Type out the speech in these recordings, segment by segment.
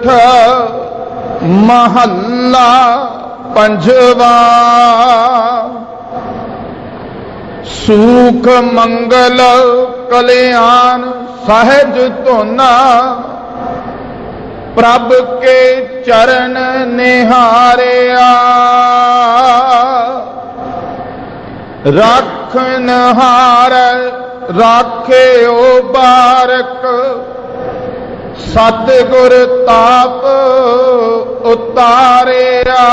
सोरठ महला पंजवा। सुख मंगल कल्याण सहज धुना, प्रभ के चरण निहारिया। राखन हार राखे ओ बारक, सतगुर ताप उतारिया।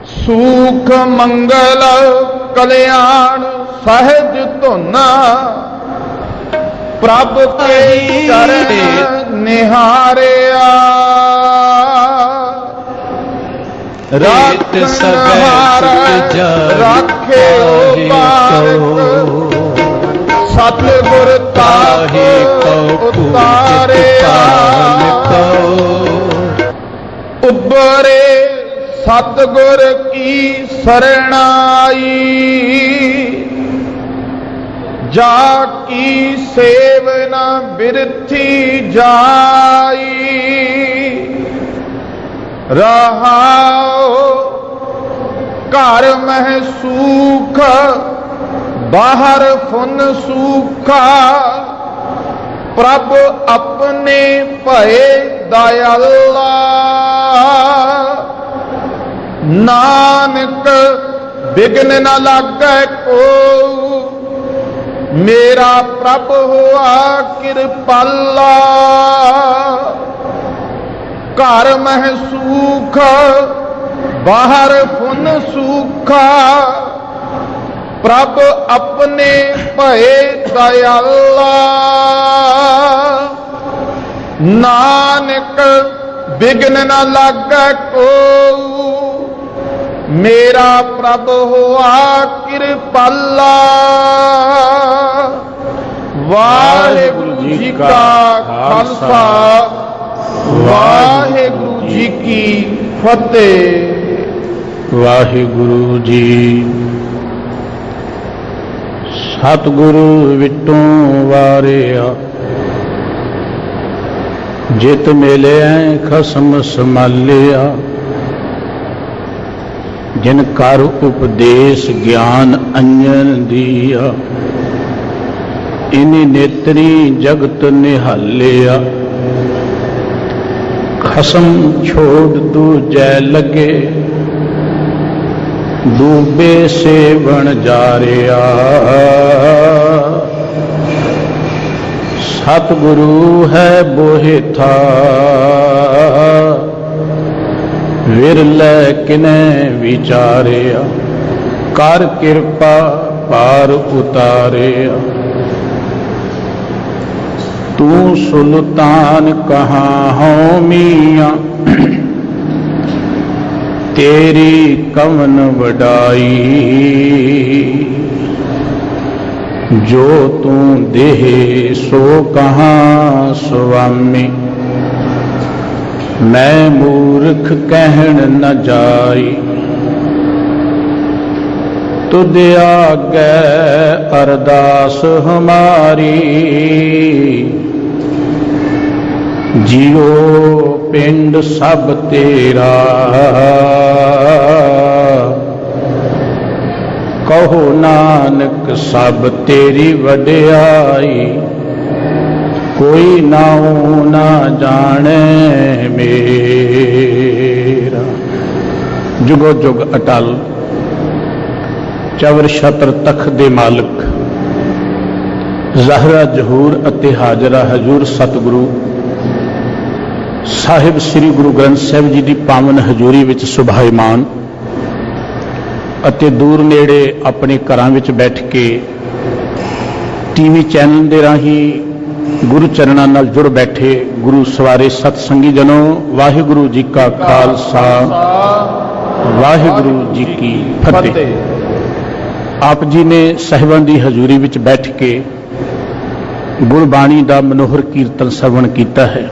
सुख मंगल कल्याण सहज धुना, प्रभ के चरण निहारिया। राखन हार राखे ओ बारक, सतगुर ताप उतारिया। उबरे सतगुर की शरणाई, जाकी सेवना बिरथी जाई। रहाओ घर मह सूख, बाहर फुन सूखा। प्रभ अपने भये दयाला, नानक बिघ्न न लागै को। मेरा प्रभ हुआ कृपाला। घर मह सूख, बाहर फुन सूखा। प्रभ अपने भये दयाला, नानक बिघ्न न लागै को। मेरा प्रभ हुआ कृपाला। वाहिगुरु जी का खालसा, वाहिगुरु जी की फतेह। वाहिगुरु जी। सतगुरु विटों वारिया, जित मेले खसम संभालिया। जिन कर उपदेश ज्ञान अंजन दिया, इन्हीं नेत्री जगत निहालिया। खसम छोड़ दूजै लगे, डूबे से बन जा रिया। सतगुरु है बोहे था, विरलै किने विचारिया। कर कृपा पार उतारिया। तू सुल्तान कहाँ हो मियाँ, तेरी कवन वडाई। जो तू देह सो कहाँ स्वामी, मैं मूर्ख कहन न जाई। तुद आगे अरदास हमारी, जियो पिंड सब तेरा। कहो नानक सब तेरी वड्याई, कोई नाऊ ना जाने मेरा। जुगो जुग अटल चवर छत्र तख दे मालिक, ज़हरा जहूर अते हाजरा हजूर सतगुरु साहिब श्री गुरु ग्रंथ साहिब जी की पावन हजूरी विच सुभाईमान अते दूर नेड़े अपने घरां विच बैठ के टीवी चैनल दे राही गुरु चरणों नाल जुड़ बैठे गुरु सवारे सतसंगी जनों, वाहिगुरु जी का खालसा वाहिगुरु जी की फतेह। आप जी ने साहिबान की हजूरी विच बैठ के गुरबाणी का मनोहर कीर्तन श्रवण किया है।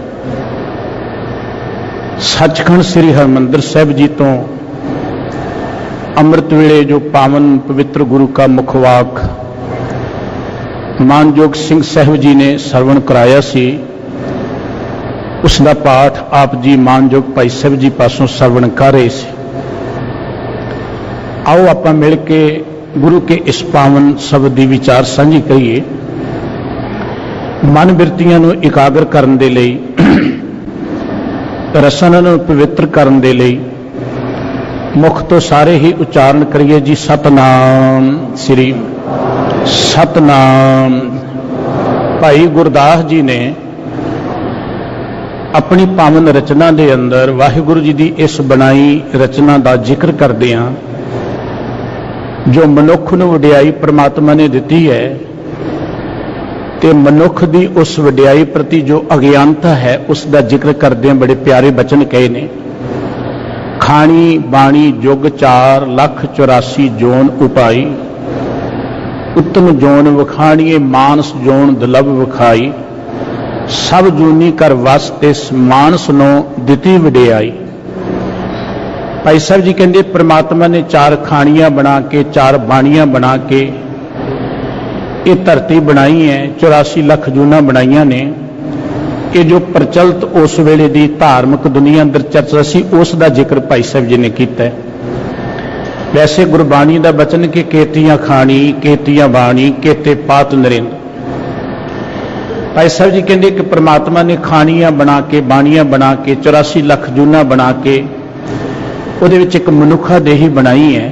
सचखंड श्री हरमंदिर साहिब जी तो अमृत वेले जो पावन पवित्र गुरु का मुखवाक मानयोग सिंह साहिब जी ने श्रवण कराया सी। ਉਸ ਦਾ ਪਾਠ ਆਪ ਜੀ ਮਾਨਯੋਗ ਭਾਈ ਸਾਹਿਬ ਜੀ ਪਾਸੋਂ ਸਰਵਣ ਕਰ ਰਹੇ ਸੀ। ਆਓ ਆਪਾਂ ਮਿਲ ਕੇ ਗੁਰੂ ਕੇ ਇਸ ਪਾਵਨ ਸ਼ਬਦ ਦੀ ਵਿਚਾਰ ਸਾਂਝੀ ਕਰੀਏ। ਮਨ ਬਿਰਤੀਆਂ ਨੂੰ ਇਕਾਗਰ ਕਰਨ ਦੇ ਲਈ, ਰਸਨਾਂ ਨੂੰ ਪਵਿੱਤਰ ਕਰਨ ਦੇ ਲਈ ਮੁਖ ਤੋਂ ਸਾਰੇ ਹੀ ਉਚਾਰਨ ਕਰੀਏ ਜੀ, ਸਤਨਾਮ ਸ੍ਰੀ ਸਤਨਾਮ। ਭਾਈ ਗੁਰਦਾਸ ਜੀ ਨੇ ਆਪਣੀ ਪਾਵਨ ਰਚਨਾ ਦੇ ਅੰਦਰ ਵਾਹਿਗੁਰੂ ਜੀ ਦੀ ਇਸ ਬਣਾਈ ਰਚਨਾ ਦਾ ਜ਼ਿਕਰ ਕਰਦੇ ਹਾਂ। ਜੋ ਮਨੁੱਖ ਨੂੰ ਵਡਿਆਈ ਪ੍ਰਮਾਤਮਾ ਨੇ ਦਿੱਤੀ ਹੈ ਤੇ ਮਨੁੱਖ ਦੀ ਉਸ ਵਡਿਆਈ ਪ੍ਰਤੀ ਜੋ ਅਗਿਆਨਤਾ ਹੈ ਉਸ ਦਾ ਜ਼ਿਕਰ ਕਰਦੇ ਹਾਂ। ਬੜੇ ਪਿਆਰੇ ਬਚਨ ਕਹੇ ਨੇ, ਖਾਣੀ ਬਾਣੀ ਜੁਗ 4 ਲੱਖ 84 ਜੋਨ ਉਪਾਈ, ਉੱਤਮ ਜੋਨ ਵਖਾਣੀਏ ਮਾਨਸ ਜੋਨ ਦੁਲਭ ਵਿਖਾਈ, ਸਭ ਜੂਨੀ ਕਰ ਵਸ ਤਿਸ ਮਾਨਸ ਨੂੰ ਦਿੱਤੀ ਵਡਿਆਈ। ਭਾਈ ਸਾਹਿਬ ਜੀ ਕਹਿੰਦੇ ਪ੍ਰਮਾਤਮਾ ਨੇ 4 ਖਾਣੀਆਂ ਬਣਾ ਕੇ 4 ਬਾਣੀਆਂ ਬਣਾ ਕੇ ਇਹ ਧਰਤੀ ਬਣਾਈ ਹੈ। 84 ਲੱਖ ਜੂਨਾਂ ਬਣਾਈਆਂ ਨੇ। ਇਹ ਜੋ ਪ੍ਰਚਲਿਤ ਉਸ ਵੇਲੇ ਦੀ ਧਾਰਮਿਕ ਦੁਨੀਆ ਅੰਦਰ ਚਰਚਾ ਸੀ ਉਸ ਦਾ ਜ਼ਿਕਰ ਭਾਈ ਸਾਹਿਬ ਜੀ ਨੇ ਕੀਤਾ ਹੈ। ਵੈਸੇ ਗੁਰਬਾਣੀ ਦਾ ਬਚਨ ਕਿ ਕੇਤੀਆਂ ਖਾਣੀ ਕੇਤੀਆਂ ਬਾਣੀ ਕੇਤੇ ਪਾਤ ਨਰਿੰਦ। ਭਾਈ ਸਾਹਿਬ ਜੀ ਕਹਿੰਦੇ ਕਿ ਪ੍ਰਮਾਤਮਾ ਨੇ ਖਾਣੀਆਂ ਬਣਾ ਕੇ ਬਾਣੀਆਂ ਬਣਾ ਕੇ 84 ਲੱਖ ਜੂਨਾਂ ਬਣਾ ਕੇ ਉਹਦੇ ਵਿੱਚ ਇੱਕ ਮਨੁੱਖਾ ਦੇਹੀ ਬਣਾਈ ਹੈ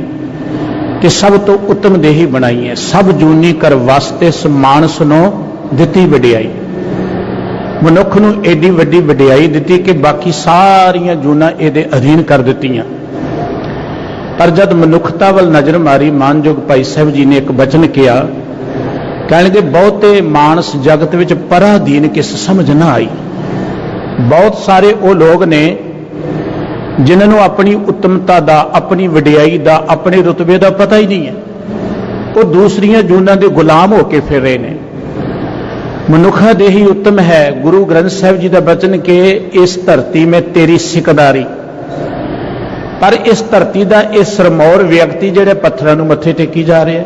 ਤੇ ਸਭ ਤੋਂ ਉੱਤਮ ਦੇਹੀ ਬਣਾਈ ਹੈ। ਸਭ ਜੂਨੀ ਕਰ ਵਾਸਤੇ ਮਾਨਸ ਨੂੰ ਦਿੱਤੀ ਵਡਿਆਈ। ਮਨੁੱਖ ਨੂੰ ਐਡੀ ਵੱਡੀ ਵਡਿਆਈ ਦਿੱਤੀ ਕਿ ਬਾਕੀ ਸਾਰੀਆਂ ਜੂਨਾਂ ਇਹਦੇ ਅਧੀਨ ਕਰ ਦਿੱਤੀਆਂ। ਪਰ ਜਦ ਮਨੁੱਖਤਾ ਵੱਲ ਨਜ਼ਰ ਮਾਰੀ ਮਾਨਯੋਗ ਭਾਈ ਸਾਹਿਬ ਜੀ ਨੇ ਇੱਕ ਬਚਨ ਕਿਹਾ, ਕਹਿਣਗੇ ਬਹੁਤੇ ਮਾਨਸ ਜਗਤ ਵਿੱਚ ਪਰਾਧੀਨ ਕਿਸ ਸਮਝ ਨਾ ਆਈ। ਬਹੁਤ ਸਾਰੇ ਉਹ ਲੋਕ ਨੇ ਜਿਨ੍ਹਾਂ ਨੂੰ ਆਪਣੀ ਉੱਤਮਤਾ ਦਾ, ਆਪਣੀ ਵਡਿਆਈ ਦਾ, ਆਪਣੇ ਰੁਤਬੇ ਦਾ ਪਤਾ ਹੀ ਨਹੀਂ ਹੈ। ਉਹ ਦੂਸਰੀਆਂ ਜੂਨਾਂ ਦੇ ਗੁਲਾਮ ਹੋ ਕੇ ਫਿਰ ਰਹੇ ਨੇ। ਮਨੁੱਖਾ ਦੇਹੀ ਉੱਤਮ ਹੈ। ਗੁਰੂ ਗ੍ਰੰਥ ਸਾਹਿਬ ਜੀ ਦਾ ਬਚਨ ਕਿ ਇਸ ਧਰਤੀ ਮੈਂ ਤੇਰੀ ਸਿਕਦਾਰੀ। ਪਰ ਇਸ ਧਰਤੀ ਦਾ ਇਹ ਸਰਮੌਰ ਵਿਅਕਤੀ ਜਿਹੜੇ ਪੱਥਰਾਂ ਨੂੰ ਮੱਥੇ ਟੇਕੀ ਜਾ ਰਿਹਾ,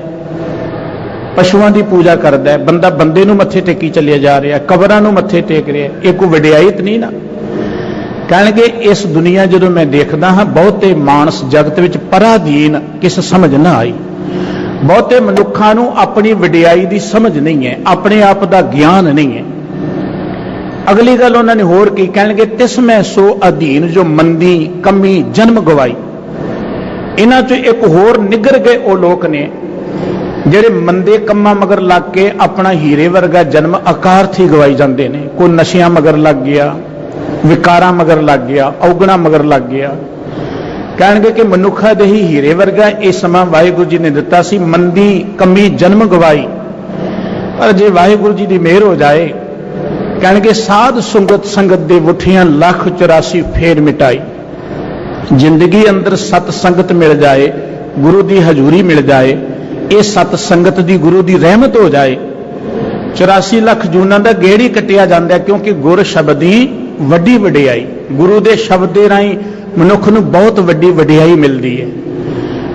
ਪਸ਼ੂਆਂ ਦੀ ਪੂਜਾ ਕਰਦਾ ਹੈ, ਬੰਦਾ ਬੰਦੇ ਨੂੰ ਮੱਥੇ ਟੇਕੀ ਚੱਲਿਆ ਜਾ ਰਿਹਾ, ਕਬਰਾਂ ਨੂੰ ਮੱਥੇ ਟੇਕ ਰਿਹਾ, ਇਹ ਕੋਈ ਵਡਿਆਈਤ ਨਹੀਂ ਨਾ। ਕਹਿਣਗੇ ਇਸ ਦੁਨੀਆ ਜਦੋਂ ਮੈਂ ਦੇਖਦਾ ਹਾਂ ਬਹੁਤੇ ਮਾਨਸ ਜਗਤ ਵਿੱਚ ਪਰਾਧੀਨ ਕਿਸ ਸਮਝ ਨਾ ਆਈ। ਬਹੁਤੇ ਮਨੁੱਖਾਂ ਨੂੰ ਆਪਣੀ ਵਡਿਆਈ ਦੀ ਸਮਝ ਨਹੀਂ ਹੈ, ਆਪਣੇ ਆਪ ਦਾ ਗਿਆਨ ਨਹੀਂ ਹੈ। ਅਗਲੀ ਗੱਲ ਉਹਨਾਂ ਨੇ ਹੋਰ ਕੀ ਕਹਿਣਗੇ, ਤਿਸ ਮੈਂ ਸੋ ਅਧੀਨ ਜੋ ਮੰਦੀ ਕਮੀ ਜਨਮ ਗਵਾਈ। ਇਹਨਾਂ ਚੋਂ ਇੱਕ ਹੋਰ ਨਿਗਰ ਗਏ ਉਹ ਲੋਕ ਨੇ ਜਿਹੜੇ ਮੰਦੇ ਕੰਮਾਂ ਮਗਰ ਲੱਗ ਕੇ ਆਪਣਾ ਹੀਰੇ ਵਰਗਾ ਜਨਮ ਅਕਾਰਥੀ ਗਵਾਈ ਜਾਂਦੇ ਨੇ। ਕੋਈ ਨਸ਼ਿਆਂ ਮਗਰ ਲੱਗ ਗਿਆ, ਵਿਕਾਰਾਂ ਮਗਰ ਲੱਗ ਗਿਆ, ਔਗਣਾ ਮਗਰ ਲੱਗ ਗਿਆ। ਕਹਿਣਗੇ ਕਿ ਮਨੁੱਖਾ ਦੇ ਹੀ ਹੀਰੇ ਵਰਗਾ ਇਹ ਸਮਾਂ ਵਾਹਿਗੁਰੂ ਜੀ ਨੇ ਦਿੱਤਾ ਸੀ, ਮੰਦੀ ਕਮੀ ਜਨਮ ਗਵਾਈ। ਪਰ ਜੇ ਵਾਹਿਗੁਰੂ ਜੀ ਦੀ ਮਿਹਰ ਹੋ ਜਾਏ, ਕਹਿਣਗੇ ਸਾਧ ਸੰਗਤ ਸੰਗਤ ਦੇ ਵੁੱਠੀਆਂ ਲੱਖ 84 ਫੇਰ ਮਿਟਾਈ। ਜ਼ਿੰਦਗੀ ਅੰਦਰ ਸਤ ਸੰਗਤ ਮਿਲ ਜਾਏ, ਗੁਰੂ ਦੀ ਹਜ਼ੂਰੀ ਮਿਲ ਜਾਏ, ਇਹ ਸਤ ਸੰਗਤ ਦੀ ਗੁਰੂ ਦੀ ਰਹਿਮਤ ਹੋ ਜਾਏ, 84 ਲੱਖ ਜੂਨਾਂ ਦਾ ਗੇੜ ਹੀ ਕੱਟਿਆ ਜਾਂਦਾ। ਕਿਉਂਕਿ ਗੁਰ ਸ਼ਬਦ ਦੀ ਵੱਡੀ ਵਡਿਆਈ, ਗੁਰੂ ਦੇ ਸ਼ਬਦ ਦੇ ਰਾਹੀਂ ਮਨੁੱਖ ਨੂੰ ਬਹੁਤ ਵੱਡੀ ਵਡਿਆਈ ਮਿਲਦੀ ਹੈ।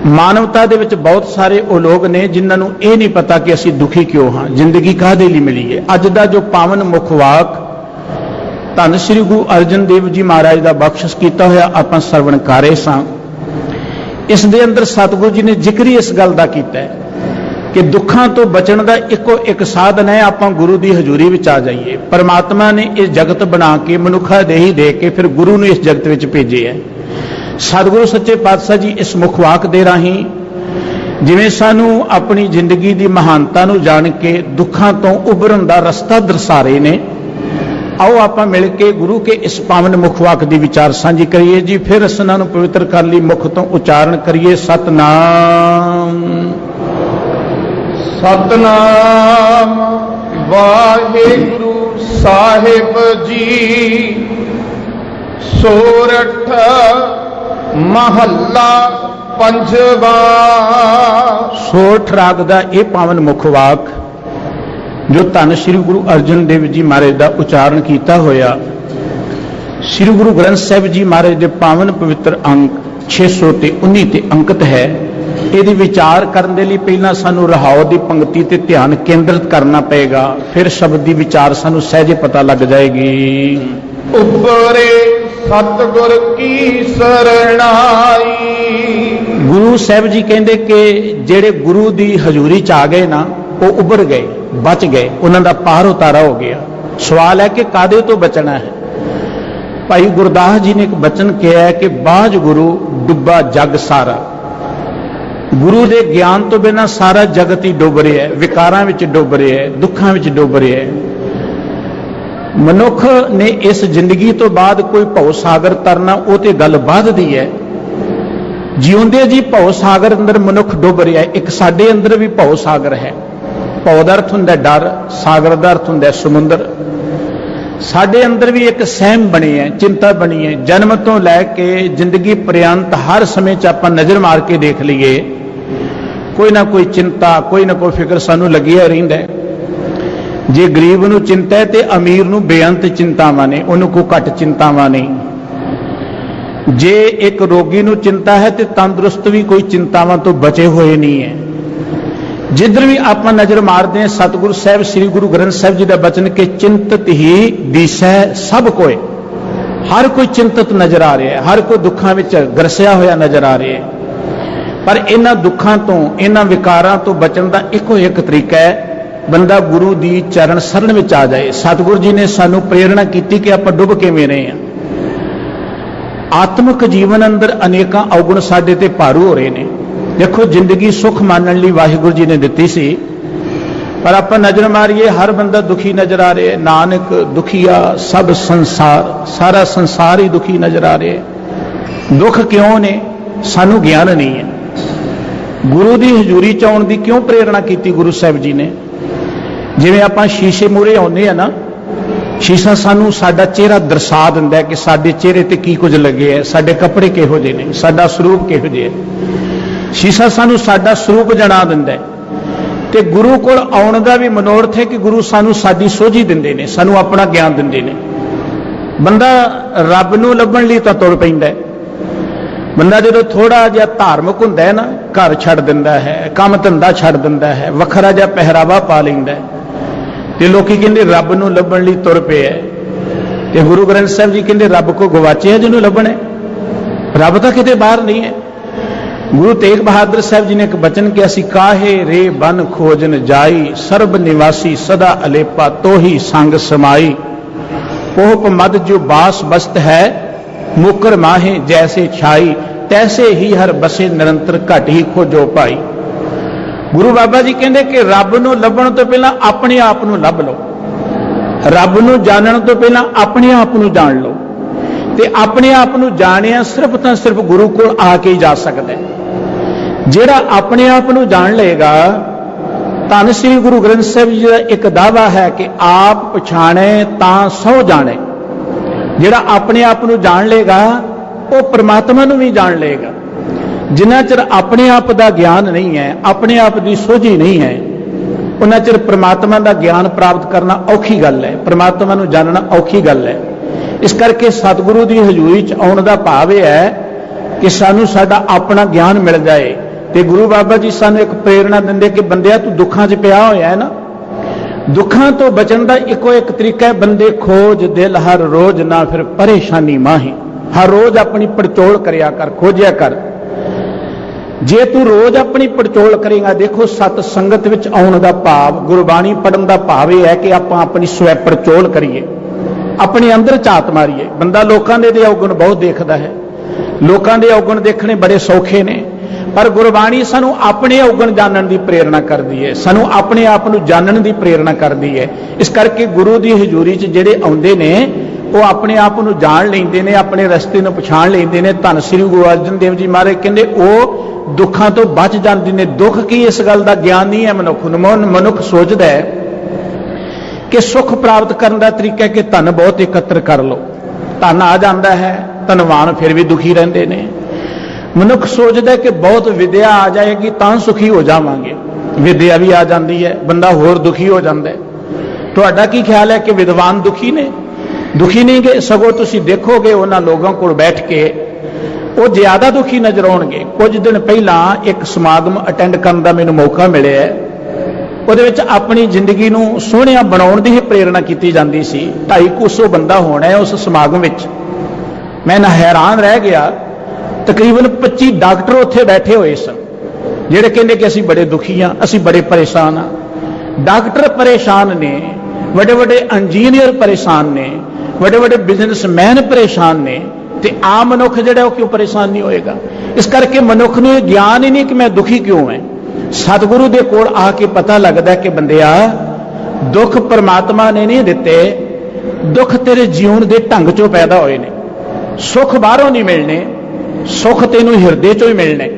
ਮਾਨਵਤਾ ਦੇ ਵਿੱਚ ਬਹੁਤ ਸਾਰੇ ਉਹ ਲੋਕ ਨੇ ਜਿਨ੍ਹਾਂ ਨੂੰ ਇਹ ਨਹੀਂ ਪਤਾ ਕਿ ਅਸੀਂ ਦੁਖੀ ਕਿਉਂ ਹਾਂ, ਜ਼ਿੰਦਗੀ ਕਾਹਦੇ ਲਈ ਮਿਲੀ ਹੈ। ਅੱਜ ਦਾ ਜੋ ਪਾਵਨ ਮੁੱਖ ਵਾਕ ਧੰਨ ਸ੍ਰੀ ਗੁਰੂ ਅਰਜਨ ਦੇਵ ਜੀ ਮਹਾਰਾਜ ਦਾ ਬਖਸ਼ਿਸ਼ ਕੀਤਾ ਹੋਇਆ ਆਪਾਂ ਸਰਵਣ ਕਰ ਰਹੇ ਸਾਂ। ਇਸ ਦੇ ਅੰਦਰ ਸਤਿਗੁਰੂ ਜੀ ਨੇ ਜ਼ਿਕਰ ਹੀ ਇਸ ਗੱਲ ਦਾ ਕੀਤਾ ਹੈ ਕਿ ਦੁੱਖਾਂ ਤੋਂ ਬਚਣ ਦਾ ਇੱਕੋ ਇੱਕ ਸਾਧਨ ਹੈ, ਆਪਾਂ ਗੁਰੂ ਦੀ ਹਜ਼ੂਰੀ ਵਿੱਚ ਆ ਜਾਈਏ। ਪਰਮਾਤਮਾ ਨੇ ਇਸ ਜਗਤ ਬਣਾ ਕੇ ਮਨੁੱਖਾ ਦੇਹੀ ਦੇ ਕੇ ਫਿਰ ਗੁਰੂ ਨੂੰ ਇਸ ਜਗਤ ਵਿੱਚ ਭੇਜਿਆ ਹੈ। ਸਤਿਗੁਰੂ ਸੱਚੇ ਪਾਤਸ਼ਾਹ ਜੀ ਇਸ ਮੁੱਖ ਵਾਕ ਦੇ ਰਾਹੀਂ ਜਿਵੇਂ ਸਾਨੂੰ ਆਪਣੀ ਜ਼ਿੰਦਗੀ ਦੀ ਮਹਾਨਤਾ ਨੂੰ ਜਾਣ ਕੇ ਦੁੱਖਾਂ ਤੋਂ ਉਭਰਨ ਦਾ ਰਸਤਾ ਦਰਸਾ ਰਹੇ ਨੇ, ਆਓ ਆਪਾਂ ਮਿਲ ਕੇ ਗੁਰੂ ਕੇ ਇਸ ਪਾਵਨ ਮੁੱਖ ਵਾਕ ਦੀ ਵਿਚਾਰ ਸਾਂਝੀ ਕਰੀਏ ਜੀ। ਫਿਰ ਰਸਨਾਂ ਨੂੰ ਪਵਿੱਤਰ ਕਰਨ ਲਈ ਮੁਖ ਤੋਂ ਉਚਾਰਨ ਕਰੀਏ, ਸਤਨਾਮ ਸਤਨਾਮ ਵਾਹਿਗੁਰੂ ਸਾਹਿਬ ਜੀ। ਸੋਰਠ ਮਹੱਲਾ ਪੰਜਵਾ। ਸੋਰਠ ਰਾਗ ਦਾ ਇਹ ਪਾਵਨ ਮੁੱਖ ਵਾਕ ਜੋ ਧੰਨ ਸ੍ਰੀ ਗੁਰੂ ਅਰਜਨ ਦੇਵ ਜੀ ਮਹਾਰਾਜ ਦਾ ਉਚਾਰਨ ਕੀਤਾ ਹੋਇਆ ਸ੍ਰੀ ਗੁਰੂ ਗ੍ਰੰਥ ਸਾਹਿਬ ਜੀ ਮਹਾਰਾਜ ਦੇ ਪਾਵਨ ਪਵਿੱਤਰ ਅੰਕ 619 ਤੇ ਅੰਕਿਤ ਹੈ। ਇਹਦੀ ਵਿਚਾਰ ਕਰਨ ਦੇ ਲਈ ਪਹਿਲਾਂ ਸਾਨੂੰ ਰਹਾਉ ਦੀ ਪੰਕਤੀ ਤੇ ਧਿਆਨ ਕੇਂਦਰਿਤ ਕਰਨਾ ਪਏਗਾ, ਫਿਰ ਸ਼ਬਦ ਦੀ ਵਿਚਾਰ ਸਾਨੂੰ ਸਹਿਜੇ ਪਤਾ ਲੱਗ ਜਾਏਗੀ। ਉਪਰੇ ਸਤਿਗੁਰ ਕੀ ਸਰਣਾਈ। ਗੁਰੂ ਸਾਹਿਬ ਜੀ ਕਹਿੰਦੇ ਕਿ ਜਿਹੜੇ ਗੁਰੂ ਦੀ ਹਜ਼ੂਰੀ ਚ ਆ ਗਏ ਨਾ, ਉਹ ਉੱਭਰ ਗਏ, ਬਚ ਗਏ, ਉਹਨਾਂ ਦਾ ਪਾਰ ਉਤਾਰਾ ਹੋ ਗਿਆ। ਸਵਾਲ ਹੈ ਕਿ ਕਾਦੇ ਤੋਂ ਬਚਣਾ ਹੈ। ਭਾਈ ਗੁਰਦਾਸ ਜੀ ਨੇ ਇੱਕ ਬਚਨ ਕਿਹਾ ਹੈ ਕਿ ਬਾਝ ਗੁਰੂ ਡੁੱਬਾ ਜਗ ਸਾਰਾ। ਗੁਰੂ ਦੇ ਗਿਆਨ ਤੋਂ ਬਿਨਾਂ ਸਾਰਾ ਜਗਤ ਹੀ ਡੁੱਬ ਰਿਹਾ ਹੈ, ਵਿਕਾਰਾਂ ਵਿੱਚ ਡੁੱਬ ਰਿਹਾ ਹੈ, ਦੁੱਖਾਂ ਵਿੱਚ ਡੁੱਬ ਰਿਹਾ ਹੈ। ਮਨੁੱਖ ਨੇ ਇਸ ਜ਼ਿੰਦਗੀ ਤੋਂ ਬਾਅਦ ਕੋਈ ਭਉ ਸਾਗਰ ਤਰਨਾ, ਉਹ ਤੇ ਗੱਲ ਬਾਅਦ ਦੀ ਹੈ। ਜਿਉਂਦੇ ਜੀ ਭਉ ਸਾਗਰ ਅੰਦਰ ਮਨੁੱਖ ਡੁੱਬ ਰਿਹਾ ਹੈ। ਇੱਕ ਸਾਡੇ ਅੰਦਰ ਵੀ ਭਉ ਸਾਗਰ ਹੈ। ਭਉ ਦਾ ਅਰਥ ਹੁੰਦਾ ਡਰ, ਸਾਗਰ ਦਾ ਅਰਥ ਹੁੰਦਾ ਸਮੁੰਦਰ। ਸਾਡੇ ਅੰਦਰ ਵੀ ਇੱਕ ਸਹਿਮ ਬਣੀ ਹੈ, ਚਿੰਤਾ ਬਣੀ ਹੈ। ਜਨਮ ਤੋਂ ਲੈ ਕੇ ਜ਼ਿੰਦਗੀ ਪਰਿਅੰਤ ਹਰ ਸਮੇਂ 'ਚ ਆਪਾਂ ਨਜ਼ਰ ਮਾਰ ਕੇ ਦੇਖ ਲਈਏ, ਕੋਈ ਨਾ ਕੋਈ ਚਿੰਤਾ, ਕੋਈ ਨਾ ਕੋਈ ਫਿਕਰ ਸਾਨੂੰ ਲੱਗਿਆ ਰਹਿੰਦਾ ਹੈ। ਜੇ ਗਰੀਬ ਨੂੰ ਚਿੰਤਾ ਹੈ ਤੇ ਅਮੀਰ ਨੂੰ ਬੇਅੰਤ ਚਿੰਤਾਵਾਂ ਨੇ, ਉਹਨੂੰ ਕੋਈ ਘੱਟ ਚਿੰਤਾਵਾਂ ਨਹੀਂ। ਜੇ ਇੱਕ ਰੋਗੀ ਨੂੰ ਚਿੰਤਾ ਹੈ ਤੇ ਤੰਦਰੁਸਤ ਵੀ ਕੋਈ ਚਿੰਤਾਵਾਂ ਤੋਂ ਬਚੇ ਹੋਏ ਨਹੀਂ ਹੈ। ਜਿੱਧਰ ਵੀ ਆਪਾਂ ਨਜ਼ਰ ਮਾਰਦੇ ਹਾਂ, ਸਤਿਗੁਰੂ ਸਾਹਿਬ ਸ੍ਰੀ ਗੁਰੂ ਗ੍ਰੰਥ ਸਾਹਿਬ ਜੀ ਦਾ ਬਚਨ ਕਿ ਚਿੰਤਤ ਹੀ ਦਿਸੈ ਸਭ ਕੋਏ। ਹਰ ਕੋਈ ਚਿੰਤਤ ਨਜ਼ਰ ਆ ਰਿਹਾ ਹੈ, ਹਰ ਕੋਈ ਦੁੱਖਾਂ ਵਿੱਚ ਗਰਸਿਆ ਹੋਇਆ ਨਜ਼ਰ ਆ ਰਿਹਾ ਹੈ। ਪਰ ਇਹਨਾਂ ਦੁੱਖਾਂ ਤੋਂ, ਇਹਨਾਂ ਵਿਕਾਰਾਂ ਤੋਂ ਬਚਣ ਦਾ ਇੱਕੋ ਇੱਕ ਤਰੀਕਾ ਹੈ, ਬੰਦਾ ਗੁਰੂ ਦੀ ਚਰਨ ਸਰਣ ਵਿੱਚ ਆ ਜਾਏ। ਸਤਿਗੁਰੂ ਜੀ ਨੇ ਸਾਨੂੰ ਪ੍ਰੇਰਣਾ ਕੀਤੀ ਕਿ ਆਪਾਂ ਡੁੱਬ ਕਿਵੇਂ ਰਹੇ ਹਾਂ। ਆਤਮਿਕ ਜੀਵਨ ਅੰਦਰ ਅਨੇਕਾਂ ਔਗੁਣ ਸਾਡੇ ਤੇ ਭਾਰੂ ਹੋ ਰਹੇ ਨੇ। ਦੇਖੋ, ਜ਼ਿੰਦਗੀ ਸੁਖ ਮਾਣਨ ਲਈ ਵਾਹਿਗੁਰੂ ਜੀ ਨੇ ਦਿੱਤੀ ਸੀ, ਪਰ ਆਪਾਂ ਨਜ਼ਰ ਮਾਰੀਏ ਹਰ ਬੰਦਾ ਦੁਖੀ ਨਜ਼ਰ ਆ ਰਿਹਾ ਹੈ। ਨਾਨਕ ਦੁਖੀਆ ਸਭ ਸੰਸਾਰ, ਸਾਰਾ ਸੰਸਾਰ ਹੀ ਦੁਖੀ ਨਜ਼ਰ ਆ ਰਿਹਾ ਹੈ। ਦੁੱਖ ਕਿਉਂ ਨੇ? ਸਾਨੂੰ ਗਿਆਨ ਨਹੀਂ ਹੈ। ਗੁਰੂ ਦੀ ਹਜ਼ੂਰੀ ਚ ਆਉਣ ਦੀ ਕਿਉਂ ਪ੍ਰੇਰਣਾ ਕੀਤੀ ਗੁਰੂ ਸਾਹਿਬ ਜੀ ਨੇ? ਜਿਵੇਂ ਆਪਾਂ ਸ਼ੀਸ਼ੇ ਮੂਹਰੇ ਆਉਂਦੇ ਆ ਨਾ, ਸ਼ੀਸ਼ਾ ਸਾਨੂੰ ਸਾਡਾ ਚਿਹਰਾ ਦਰਸਾ ਦਿੰਦਾ ਹੈ ਕਿ ਸਾਡੇ ਚਿਹਰੇ ਤੇ ਕੀ ਕੁਝ ਲੱਗੇ ਹੈ, ਸਾਡੇ ਕੱਪੜੇ ਕਿਹੋ ਜਿਹੇ ਨੇ, ਸਾਡਾ ਸਰੂਪ ਕਿਹੋ ਜਿਹਾ ਹੈ। ਸ਼ੀਸ਼ਾ ਸਾਨੂੰ ਸਾਡਾ ਸਰੂਪ ਜਣਾ ਦਿੰਦਾ ਹੈ। ਤੇ ਗੁਰੂ ਕੋਲ ਆਉਣ ਦਾ ਵੀ ਮਨੋਰਥ ਹੈ ਕਿ ਗੁਰੂ ਸਾਨੂੰ ਸਾਡੀ ਸੋਝੀ ਦਿੰਦੇ ਨੇ, ਸਾਨੂੰ ਆਪਣਾ ਗਿਆਨ ਦਿੰਦੇ ਨੇ। ਬੰਦਾ ਰੱਬ ਨੂੰ ਲੱਭਣ ਲਈ ਤਾਂ ਤੁਰ ਪੈਂਦਾ ਹੈ। ਬੰਦਾ ਜਦੋਂ ਥੋੜਾ ਜਿਹਾ ਧਾਰਮਿਕ ਹੁੰਦਾ ਹੈ ਨਾ, ਘਰ ਛੱਡ ਦਿੰਦਾ ਹੈ, ਕੰਮ ਧੰਦਾ ਛੱਡ ਦਿੰਦਾ ਹੈ, ਵੱਖਰਾ ਜਿਹਾ ਪਹਿਰਾਵਾ ਪਾ ਲੈਂਦਾ ਹੈ, ਤੇ ਲੋਕੀ ਕਹਿੰਦੇ ਰੱਬ ਨੂੰ ਲੱਭਣ ਲਈ ਤੁਰ ਪਿਆ। ਤੇ ਗੁਰੂ ਗ੍ਰੰਥ ਸਾਹਿਬ ਜੀ ਕਹਿੰਦੇ ਰੱਬ ਕੋ ਗਵਾਚਿਆ ਜਿਹਨੂੰ ਲੱਭਣਾ। ਰੱਬ ਤਾਂ ਕਿਤੇ ਬਾਹਰ ਨਹੀਂ ਹੈ। ਗੁਰੂ ਤੇਗ ਬਹਾਦਰ ਸਾਹਿਬ ਜੀ ਨੇ ਇੱਕ ਬਚਨ ਕਿਹਾ ਸੀ, ਕਾਹੇ ਰੇ ਬਨ ਖੋਜਨ ਜਾਈ, ਸਰਬ ਨਿਵਾਸੀ ਸਦਾ ਅਲੇਪਾ, ਤੋਹੀ ਸੰਗ ਸਮਾਈ। ਪੋਪ ਮਦ ਜੋ ਬਾਸ ਬਸਤ ਹੈ, ਮੁਕਰ ਮਾਹੇ ਜੈਸੇ ਛਾਈ, ਤੈਸੇ ਹੀ ਹਰ ਬਸੇ ਨਿਰੰਤਰ ਘਟ ਹੀ ਖੋਜੋ ਭਾਈ। ਗੁਰੂ ਬਾਬਾ ਜੀ ਕਹਿੰਦੇ ਕਿ ਰੱਬ ਨੂੰ ਲੱਭਣ ਤੋਂ ਪਹਿਲਾਂ ਆਪਣੇ ਆਪ ਨੂੰ ਲੱਭ ਲਓ। ਰੱਬ ਨੂੰ ਜਾਣਨ ਤੋਂ ਪਹਿਲਾਂ ਆਪਣੇ ਆਪ ਨੂੰ ਜਾਣ ਲਓ। ਤੇ ਆਪਣੇ ਆਪ ਨੂੰ ਜਾਣਿਆ ਸਿਰਫ ਤਾਂ ਸਿਰਫ ਗੁਰੂ ਕੋਲ ਆ ਕੇ ਹੀ ਜਾ ਸਕਦਾ ਹੈ। ਜਿਹੜਾ ਆਪਣੇ ਆਪ ਨੂੰ ਜਾਣ ਲਏਗਾ, ਧੰਨ ਸ੍ਰੀ ਗੁਰੂ ਗ੍ਰੰਥ ਸਾਹਿਬ ਜੀ ਦਾ ਇੱਕ ਦਾਅਵਾ ਹੈ ਕਿ ਆਪ ਪਛਾਣੇ ਤਾਂ ਸੋ ਜਾਣੇ। ਜਿਹੜਾ ਆਪਣੇ ਆਪ ਨੂੰ ਜਾਣ ਲਏਗਾ, ਉਹ ਪ੍ਰਮਾਤਮਾ ਨੂੰ ਵੀ ਜਾਣ ਲਏਗਾ। ਜਿੰਨਾ ਚਿਰ ਆਪਣੇ ਆਪ ਦਾ ਗਿਆਨ ਨਹੀਂ ਹੈ, ਆਪਣੇ ਆਪ ਦੀ ਸੋਝੀ ਨਹੀਂ ਹੈ, ਉਹਨਾਂ ਚਿਰ ਪ੍ਰਮਾਤਮਾ ਦਾ ਗਿਆਨ ਪ੍ਰਾਪਤ ਕਰਨਾ ਔਖੀ ਗੱਲ ਹੈ, ਪ੍ਰਮਾਤਮਾ ਨੂੰ ਜਾਣਨਾ ਔਖੀ ਗੱਲ ਹੈ। ਇਸ ਕਰਕੇ ਸਤਿਗੁਰੂ ਦੀ ਹਜ਼ੂਰੀ ਚ ਆਉਣ ਦਾ ਭਾਵ ਇਹ ਹੈ ਕਿ ਸਾਨੂੰ ਸਾਡਾ ਆਪਣਾ ਗਿਆਨ ਮਿਲ ਜਾਏ। ਤੇ ਗੁਰੂ ਬਾਬਾ ਜੀ ਸਾਨੂੰ ਇੱਕ ਪ੍ਰੇਰਣਾ ਦਿੰਦੇ ਕਿ ਬੰਦਿਆ, ਤੂੰ ਦੁੱਖਾਂ 'ਚ ਪਿਆ ਹੋਇਆ ਹੈ ਨਾ, ਦੁੱਖਾਂ ਤੋਂ ਬਚਣ ਦਾ ਇੱਕੋ ਇੱਕ ਤਰੀਕਾ ਹੈ, ਬੰਦੇ ਖੋਜ ਦਿਲ ਹਰ ਰੋਜ਼ ਨਾ ਫਿਰ ਪਰੇਸ਼ਾਨੀ ਮਾਹੀ। ਹਰ ਰੋਜ਼ ਆਪਣੀ ਪੜਚੋਲ ਕਰਿਆ ਕਰ, ਖੋਜਿਆ ਕਰ। ਜੇ ਤੂੰ ਰੋਜ਼ ਆਪਣੀ ਪੜਚੋਲ ਕਰੇਗਾ, ਦੇਖੋ ਸਤ ਸੰਗਤ ਵਿੱਚ ਆਉਣ ਦਾ ਭਾਵ, ਗੁਰਬਾਣੀ ਪੜਨ ਦਾ ਭਾਵ ਇਹ ਹੈ ਕਿ ਆਪਾਂ ਆਪਣੀ ਸਵੈ ਪੜਚੋਲ ਕਰੀਏ, ਆਪਣੇ ਅੰਦਰ ਝਾਤ ਮਾਰੀਏ। ਬੰਦਾ ਲੋਕਾਂ ਦੇ ਔਗੁਣ ਬਹੁਤ ਦੇਖਦਾ ਹੈ, ਲੋਕਾਂ ਦੇ ਔਗੁਣ ਦੇਖਣੇ ਬੜੇ ਸੌਖੇ ਨੇ, ਪਰ ਗੁਰਬਾਣੀ ਸਾਨੂੰ ਆਪਣੇ ਔਗੁਣ ਜਾਣਨ ਦੀ ਪ੍ਰੇਰਣਾ ਕਰਦੀ ਹੈ, ਸਾਨੂੰ ਆਪਣੇ ਆਪ ਨੂੰ ਜਾਣਨ ਦੀ ਪ੍ਰੇਰਣਾ ਕਰਦੀ ਹੈ। ਇਸ ਕਰਕੇ ਗੁਰੂ ਦੀ ਹਜ਼ੂਰੀ 'ਚ ਜਿਹੜੇ ਆਉਂਦੇ ਨੇ, ਉਹ ਆਪਣੇ ਆਪ ਨੂੰ ਜਾਣ ਲੈਂਦੇ ਨੇ, ਆਪਣੇ ਰਸਤੇ ਨੂੰ ਪਛਾਣ ਲੈਂਦੇ ਨੇ। ਧੰਨ ਸ੍ਰੀ ਗੁਰੂ ਅਰਜਨ ਦੇਵ ਜੀ ਮਹਾਰਾਜ ਕਹਿੰਦੇ ਉਹ ਦੁੱਖਾਂ ਤੋਂ ਬਚ ਜਾਂਦੇ ਨੇ। ਦੁੱਖ ਕੀ, ਇਸ ਗੱਲ ਦਾ ਗਿਆਨ ਨਹੀਂ ਹੈ ਮਨੁੱਖ ਨੂੰ। ਮਨੁੱਖ ਸੋਚਦਾ ਹੈ ਕਿ ਸੁੱਖ ਪ੍ਰਾਪਤ ਕਰਨ ਦਾ ਤਰੀਕਾ ਹੈ ਕਿ ਧਨ ਬਹੁਤ ਇਕੱਤਰ ਕਰ ਲਓ। ਧਨ ਆ ਜਾਂਦਾ ਹੈ, ਧਨਵਾਨ ਫਿਰ ਵੀ ਦੁਖੀ ਰਹਿੰਦੇ ਨੇ। ਮਨੁੱਖ ਸੋਚਦਾ ਕਿ ਬਹੁਤ ਵਿਦਿਆ ਆ ਜਾਏਗੀ ਤਾਂ ਸੁਖੀ ਹੋ ਜਾਵਾਂਗੇ। ਵਿਦਿਆ ਵੀ ਆ ਜਾਂਦੀ ਹੈ, ਬੰਦਾ ਹੋਰ ਦੁਖੀ ਹੋ ਜਾਂਦਾ ਹੈ। ਤੁਹਾਡਾ ਕੀ ਖਿਆਲ ਹੈ ਕਿ ਵਿਦਵਾਨ ਦੁਖੀ ਨੇ? ਦੁਖੀ ਨਹੀਂ ਗੇ, ਸਗੋਂ ਤੁਸੀਂ ਦੇਖੋਗੇ ਉਹਨਾਂ ਲੋਕਾਂ ਕੋਲ ਬੈਠ ਕੇ ਉਹ ਜ਼ਿਆਦਾ ਦੁਖੀ ਨਜ਼ਰ ਆਉਣਗੇ। ਕੁਝ ਦਿਨ ਪਹਿਲਾਂ ਇੱਕ ਸਮਾਗਮ ਅਟੈਂਡ ਕਰਨ ਦਾ ਮੈਨੂੰ ਮੌਕਾ ਮਿਲਿਆ। ਉਹਦੇ ਵਿੱਚ ਆਪਣੀ ਜ਼ਿੰਦਗੀ ਨੂੰ ਸੋਹਣਿਆ ਬਣਾਉਣ ਦੀ ਹੀ ਪ੍ਰੇਰਣਾ ਕੀਤੀ ਜਾਂਦੀ ਸੀ। 250 ਬੰਦਾ ਹੋਣਾ ਹੈ ਉਸ ਸਮਾਗਮ ਵਿੱਚ। ਮੈਂ ਨਾ ਹੈਰਾਨ ਰਹਿ ਗਿਆ, ਤਕਰੀਬਨ 25 ਡਾਕਟਰ ਉੱਥੇ ਬੈਠੇ ਹੋਏ ਸਨ ਜਿਹੜੇ ਕਹਿੰਦੇ ਕਿ ਅਸੀਂ ਬੜੇ ਦੁਖੀ ਹਾਂ, ਅਸੀਂ ਬੜੇ ਪਰੇਸ਼ਾਨ ਹਾਂ। ਡਾਕਟਰ ਪਰੇਸ਼ਾਨ ਨੇ, ਵੱਡੇ ਵੱਡੇ ਇੰਜੀਨੀਅਰ ਪਰੇਸ਼ਾਨ ਨੇ, ਵੱਡੇ ਵੱਡੇ ਬਿਜ਼ਨਸਮੈਨ ਪਰੇਸ਼ਾਨ ਨੇ, ਤੇ ਆਮ ਮਨੁੱਖ ਜਿਹੜਾ ਉਹ ਕਿਉਂ ਪਰੇਸ਼ਾਨ ਨਹੀਂ ਹੋਏਗਾ? ਇਸ ਕਰਕੇ ਮਨੁੱਖ ਨੂੰ ਇਹ ਗਿਆਨ ਹੀ ਨਹੀਂ ਕਿ ਮੈਂ ਦੁਖੀ ਕਿਉਂ ਹਾਂ। ਸਤਿਗੁਰੂ ਦੇ ਕੋਲ ਆ ਕੇ ਪਤਾ ਲੱਗਦਾ ਕਿ ਬੰਦਿਆ, ਦੁੱਖ ਪਰਮਾਤਮਾ ਨੇ ਨਹੀਂ ਦਿੱਤੇ, ਦੁੱਖ ਤੇਰੇ ਜੀਵਨ ਦੇ ਢੰਗ ਚੋਂ ਪੈਦਾ ਹੋਏ ਨੇ। ਸੁੱਖ ਬਾਹਰੋਂ ਨਹੀਂ ਮਿਲਣੇ, ਸੁੱਖ ਤੈਨੂੰ ਹਿਰਦੇ ਚੋਂ ਹੀ ਮਿਲਣੇ।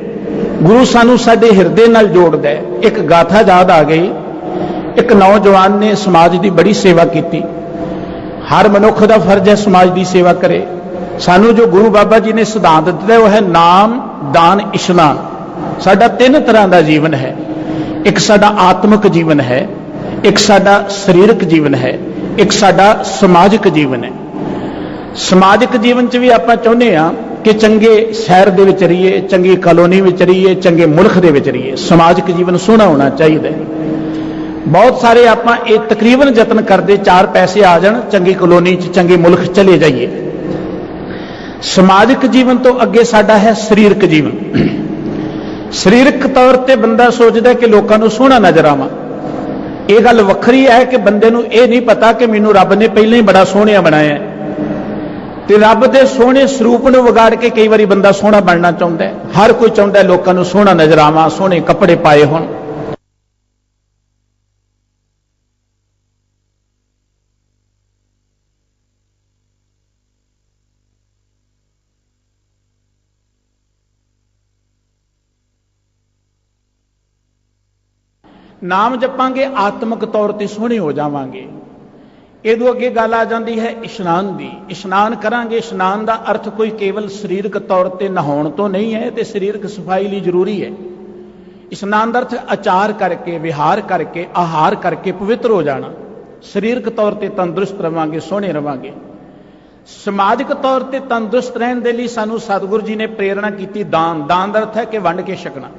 ਗੁਰੂ ਸਾਨੂੰ ਸਾਡੇ ਹਿਰਦੇ ਨਾਲ ਜੋੜਦਾ ਹੈ। ਇੱਕ ਗਾਥਾ ਯਾਦ ਆ ਗਈ, ਇੱਕ ਨੌਜਵਾਨ ਨੇ ਸਮਾਜ ਦੀ ਬੜੀ ਸੇਵਾ ਕੀਤੀ। ਹਰ ਮਨੁੱਖ ਦਾ ਫਰਜ਼ ਹੈ ਸਮਾਜ ਦੀ ਸੇਵਾ ਕਰੇ। ਸਾਨੂੰ ਜੋ ਗੁਰੂ ਬਾਬਾ ਜੀ ਨੇ ਸਿਧਾਂਤ ਦਿੱਤਾ ਉਹ ਹੈ ਨਾਮ, ਦਾਨ, ਇਸ਼ਨਾਨ। ਸਾਡਾ 3 ਤਰ੍ਹਾਂ ਦਾ ਜੀਵਨ ਹੈ। ਇੱਕ ਸਾਡਾ ਆਤਮਿਕ ਜੀਵਨ ਹੈ, ਇੱਕ ਸਾਡਾ ਸਰੀਰਕ ਜੀਵਨ ਹੈ, ਇੱਕ ਸਾਡਾ ਸਮਾਜਿਕ ਜੀਵਨ ਹੈ। ਸਮਾਜਿਕ ਜੀਵਨ 'ਚ ਵੀ ਆਪਾਂ ਚਾਹੁੰਦੇ ਹਾਂ ਕਿ ਚੰਗੇ ਸ਼ਹਿਰ ਦੇ ਵਿੱਚ ਰਹੀਏ, ਚੰਗੀ ਕਲੋਨੀ ਵਿੱਚ ਰਹੀਏ, ਚੰਗੇ ਮੁਲਕ ਦੇ ਵਿੱਚ ਰਹੀਏ। ਸਮਾਜਿਕ ਜੀਵਨ ਸੋਹਣਾ ਹੋਣਾ ਚਾਹੀਦਾ ਹੈ। ਬਹੁਤ ਸਾਰੇ ਆਪਾਂ ਇਹ ਤਕਰੀਬਨ ਯਤਨ ਕਰਦੇ 4 ਪੈਸੇ ਆ ਜਾਣ, ਚੰਗੀ ਕਲੋਨੀ 'ਚ, ਚੰਗੇ ਮੁਲਕ ਚਲੇ ਜਾਈਏ। ਸਮਾਜਿਕ ਜੀਵਨ ਤੋਂ ਅੱਗੇ ਸਾਡਾ ਹੈ ਸਰੀਰਕ ਜੀਵਨ। ਸਰੀਰਕ ਤੌਰ ਤੇ ਬੰਦਾ ਸੋਚਦਾ ਕਿ ਲੋਕਾਂ ਨੂੰ ਸੋਹਣਾ ਨਜ਼ਰ ਆਵਾਂ। ਇਹ ਗੱਲ ਵੱਖਰੀ ਹੈ ਕਿ ਬੰਦੇ ਨੂੰ ਇਹ ਨਹੀਂ ਪਤਾ ਕਿ ਮੈਨੂੰ ਰੱਬ ਨੇ ਪਹਿਲਾਂ ਹੀ ਬੜਾ ਸੋਹਣਿਆ ਬਣਾਇਆ ਹੈ, ਤੇ ਰੱਬ ਦੇ ਸੋਹਣੇ ਸਰੂਪ ਨੂੰ ਵਿਗਾੜ ਕੇ ਕਈ ਵਾਰੀ ਬੰਦਾ ਸੋਹਣਾ ਬਣਨਾ ਚਾਹੁੰਦਾ ਹੈ। ਹਰ ਕੋਈ ਚਾਹੁੰਦਾ ਲੋਕਾਂ ਨੂੰ ਸੋਹਣਾ ਨਜ਼ਰ ਆਵਾਂ, ਸੋਹਣੇ ਕੱਪੜੇ ਪਾਏ ਹੋਣ। ਨਾਮ ਜਪਾਂਗੇ, ਆਤਮਿਕ ਤੌਰ ਤੇ ਸੋਹਣੇ ਹੋ ਜਾਵਾਂਗੇ। ਇਹਦੋਂ ਅੱਗੇ ਗੱਲ ਆ ਜਾਂਦੀ ਹੈ ਇਸ਼ਨਾਨ ਦੀ। ਇਸ਼ਨਾਨ ਕਰਾਂਗੇ। ਇਸ਼ਨਾਨ ਦਾ ਅਰਥ ਕੋਈ ਕੇਵਲ ਸਰੀਰਕ ਤੌਰ ਤੇ ਨਹਾਉਣ ਤੋਂ ਨਹੀਂ ਹੈ, ਤੇ ਸਰੀਰਕ ਸਫਾਈ ਲਈ ਜ਼ਰੂਰੀ ਹੈ। ਇਸ਼ਨਾਨ ਦਾ ਅਰਥ ਆਚਾਰ ਕਰਕੇ, ਵਿਹਾਰ ਕਰਕੇ, ਆਹਾਰ ਕਰਕੇ ਪਵਿੱਤਰ ਹੋ ਜਾਣਾ। ਸਰੀਰਕ ਤੌਰ ਤੇ ਤੰਦਰੁਸਤ ਰਵਾਂਗੇ, ਸੋਹਣੇ ਰਵਾਂਗੇ। ਸਮਾਜਿਕ ਤੌਰ ਤੇ ਤੰਦਰੁਸਤ ਰਹਿਣ ਦੇ ਲਈ ਸਾਨੂੰ ਸਤਿਗੁਰੂ ਜੀ ਨੇ ਪ੍ਰੇਰਣਾ ਕੀਤੀ ਦਾਨ। ਦਾਨ ਦਾ ਅਰਥ ਹੈ ਕਿ ਵੰਡ ਕੇ ਛਕਣਾ।